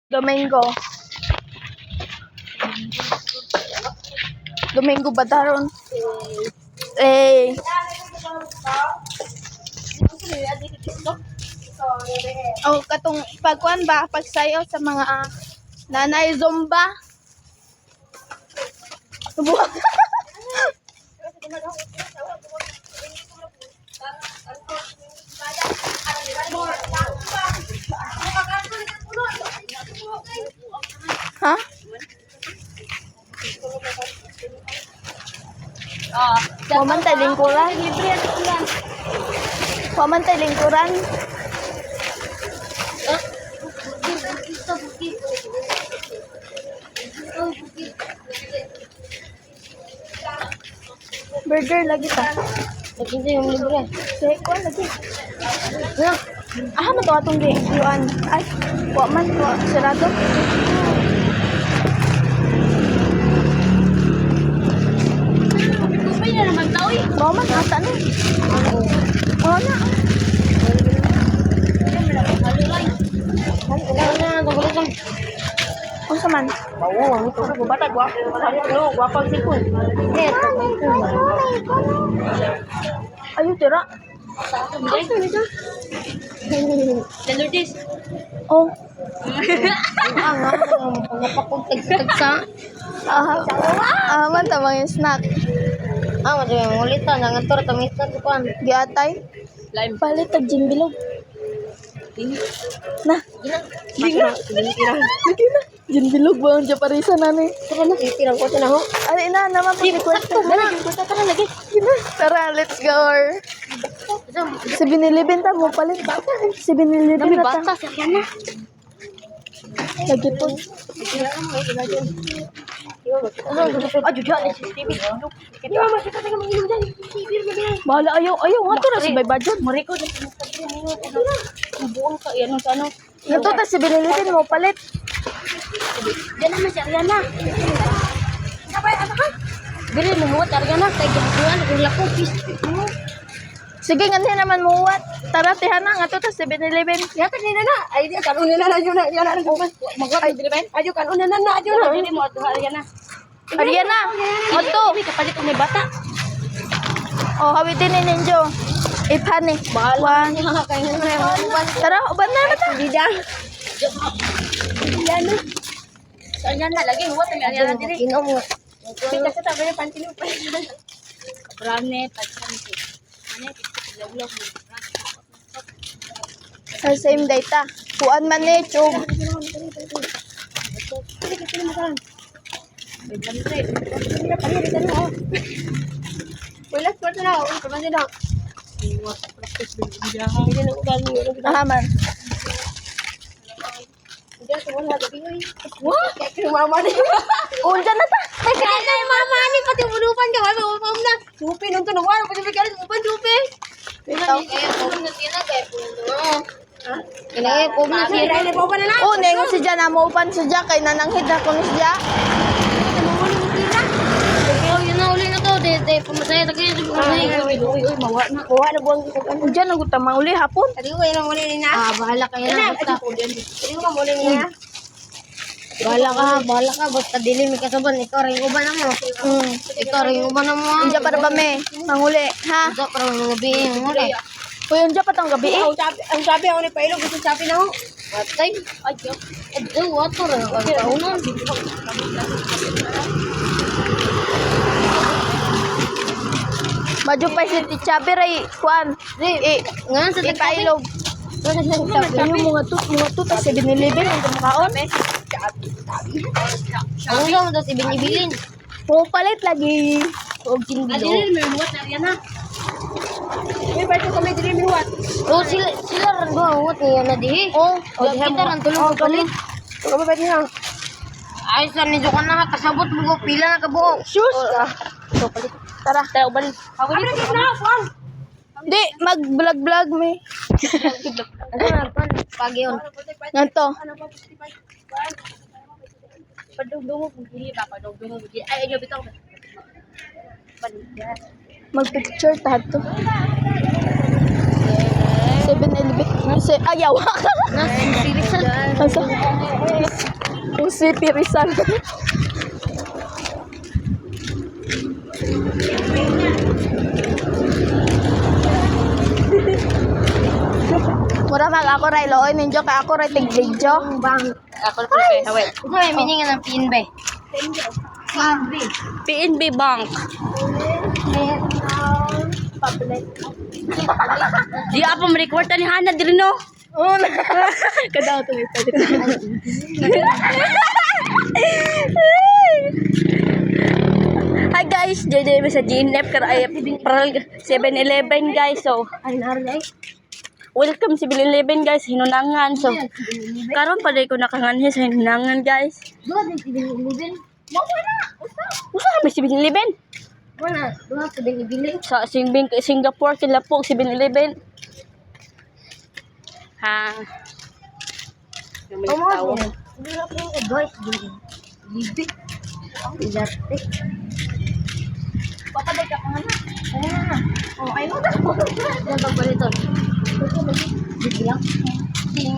Domingo. Domingo ba daron? Eh. Oh, katong pagkuan ba pagsayaw sa mga nanay zumba. Subukan. Ha? Pamantay lingkuran. Pamantay lingkuran. Burger lagi ta. Lagi sa yung libre. Sige ko lagi. Mo to atong giuan. Ay, wa man ko sirado. Kupay na naman tao eh. Wa man ata ni. Oh na. Unsa man? Oo, ang ito ko bata gwa. Ano, gwapa si kun. Net, Ayo tira. Daludis. Oh. Pagpapagtagsa. Man ta mga snack. Madyo yung ulitan. Nangantor, tamistan ko pan. Giatay. Lime. Palit tag gin bilog. Na. Ginga. Lagi na. Gin bilog ba ang japarisa nani? Tara na, itirang ko na ho. Ay na naman pag request ka na. Tara lagi. Tara, let's go. 7-Eleven ta mo palit. 7-Eleven Kami na ta. bata, sakyan na. Lagi po. Juja, TV. Di ba masita tayo mag-inom dyan? TV na. Bahala ayaw nga to na si Bay Badyan. Mariko, buong ka, yan ang ano. Nato ta 7-Eleven mo palit. Diyan naman si Ariana. Sabay, ano ka? Bili mo mo, Ariana. Kaya ginaguan, nagulak ko, fish. Sige nga naman muwat. Tara tihana nga to ta 7-Eleven. Yata nila na. Ay, di, kanon nila na yun na. Yan na, magwat, ay, dili ba? Ayo, kanon nila na, ayo na. Dili mo, ato, Ariana. Ariana, oto. Kapalit ko may bata. Oh, hawitin ni Ninjo. Ipani. Bahala niya, kaya na. Tara, uban na na ta. Bida. Yan na. So, yan na. Lagi, huwag na Ariana diri. Inom mo. Kasi tabi yung pantin mo pa. Brane, pagsanti. Ano, log-log mo. Sa same data. Kuan man ni Chub. Wala ko na. Kaman na. Man. Diyan sa wala gabi oy. What? Kaya mama ni. Unsa na ta? Kaya na mama ni pati ulupan ka wala mo na. Supi nung tunog wala pati bigyan upan supi. Bitaw. Kaya ko na tina kaya puno. Kaya ko na si Ray po pa na na. Oh, nengo si Jan mo upan si Jack kay nananghid na kuno siya. Oh, yun na uli na to. De pumasaya ta kayo. Uy, mawa na. Kuha na buwang ko kan. Diyan ang guta mauli hapon. Tadi ko yun ang uli niya. Bahala kayo na. Tadi ko muli niya. Bahala ka. Basta dili mi kasaban. Ikaw rin uban na mo. Ikaw rin uban na mo. Unja para ba me? Manguli, ha? Ito para mga biyeng mo rin. Kuya unja pa tong gabi eh. Ang sabi ako ni Pailo, gusto sabi na ho. Atay. Ay, water. Ang kaunan. Maju pa si Tichabi ray kuan. Nga sa Ipailog. Yung mga to ta 7-Eleven ang kumakaon. Ang ulam daw si binibilin. Mo palit lagi. Og kinbilo. May muwat na yan na. May ba't kami dili may muwat? Oh, sila rin ba muwat niya na dihi? Oh, Kita nang tulong ko palit. Ano ba niya? Ay, sa nidyo ka na kasabot mo pila na kabuo. Shoes. So palit. Tara, tayo balik. Awali ko na, Juan. Di mag-vlog me. Ano na, Juan? Pag yun. Nanto. Padugdungo kung dili ba, padugdungo kung dili. Ay, ayun, bitaw. Mag-picture ta to. 7-Eleven. Ayaw. Nasa, serious. Asa? Yung CP Rizal. Mura mag ako ray looy ninyo kay ako ray tig video. Ako na pala kayo. Wait. Ito may meaning ng PNB. PNB Bank. Public. Di ako ma-record ni Hana diri no. Oh, kada auto ito. Hi guys, JJ sa GNF kara ay paral 7-Eleven guys. So, welcome sa 7-Eleven guys, hinunangan. So, karon pa day ko nakanganhi sa hinunangan guys. Duha din 7-Eleven. Mo na. Usa may 7-Eleven? Wala, duha sa bili. Sa Singapore kila po 7-Eleven. Ha. Omo din. Duha pa yung advice din. Libi. Ilate. Papaday ka pa nga na. Oh, ay mo. Yan pag balito. Biglang. Sing,